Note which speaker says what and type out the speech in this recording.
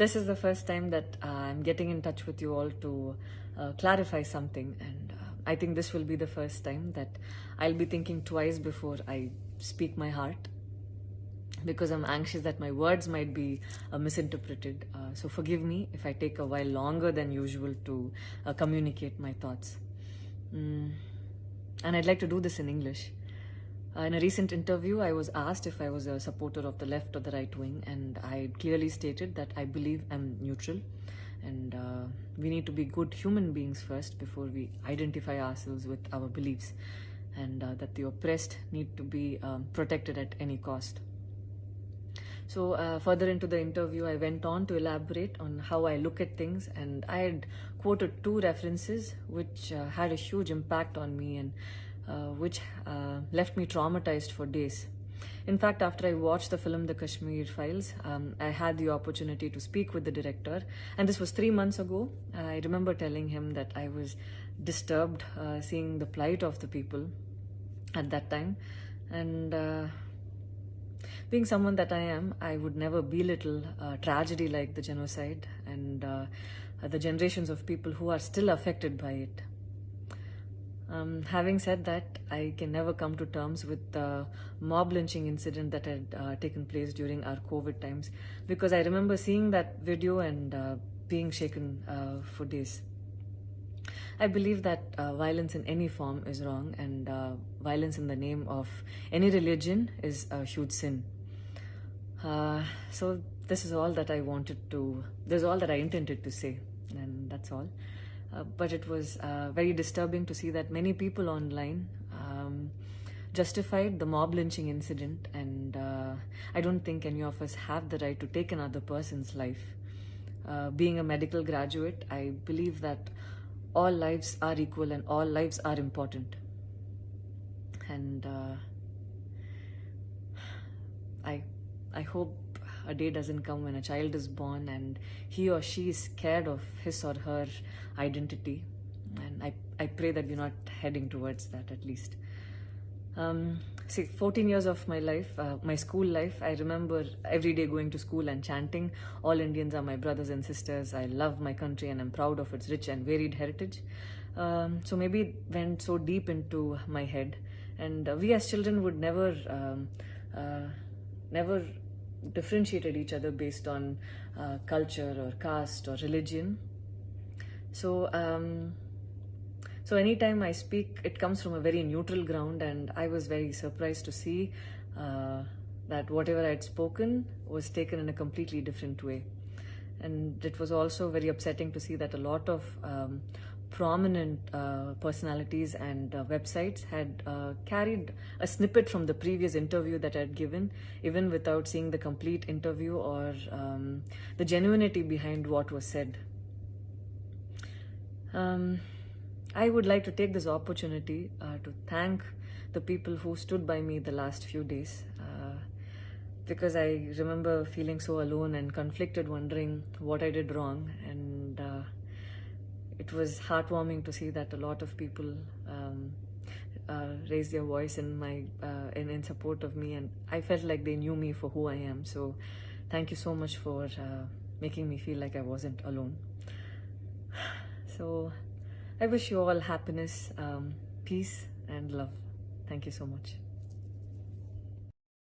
Speaker 1: this is the first time that I'm getting in touch with you all to clarify something, and I think this will be the first time that I'll be thinking twice before I speak my heart, because I'm anxious that my words might be misinterpreted. So forgive me if I take a while longer than usual to communicate my thoughts. And I'd like to do this in English. In a recent interview, I was asked if I was a supporter of the left or the right wing, and I clearly stated that I believe I'm neutral, and we need to be good human beings first before we identify ourselves with our beliefs, and that the oppressed need to be protected at any cost. So further into the interview, I went on to elaborate on how I look at things, and I had quoted two references which had a huge impact on me, and which left me traumatized for days. In fact, after I watched the film The Kashmir Files, I had the opportunity to speak with the director, and this was 3 months ago. I remember telling him that I was disturbed seeing the plight of the people at that time, and being someone that I am, I would never belittle tragedy like the genocide and the generations of people who are still affected by it. Having said that, I can never come to terms with the mob lynching incident that had taken place during our COVID times, because I remember seeing that video and being shaken for days. I believe that violence in any form is wrong, and violence in the name of any religion is a huge sin. So this is all that I intended to say, and that's all. But it was very disturbing to see that many people online justified the mob lynching incident, and I don't think any of us have the right to take another person's life. Being a medical graduate, I believe that all lives are equal and all lives are important. And I hope a day doesn't come when a child is born and he or she is scared of his or her identity. And I pray that we're not heading towards that, at least. 14 years of my life, my school life, I remember every day going to school and chanting, "All Indians are my brothers and sisters. I love my country and I'm proud of its rich and varied heritage." So maybe it went so deep into my head. And we as children would never differentiated each other based on culture or caste or religion. So anytime I speak, it comes from a very neutral ground, and I was very surprised to see that whatever I had spoken was taken in a completely different way. And it was also very upsetting to see that a lot of prominent personalities and websites had carried a snippet from the previous interview that I had given, even without seeing the complete interview or the genuinity behind what was said. I would like to take this opportunity to thank the people who stood by me the last few days, because I remember feeling so alone and conflicted, wondering what I did wrong, and it was heartwarming to see that a lot of people raised their voice in support of me, and I felt like they knew me for who I am. So thank you so much for making me feel like I wasn't alone. So I wish you all happiness, peace and love. Thank you so much.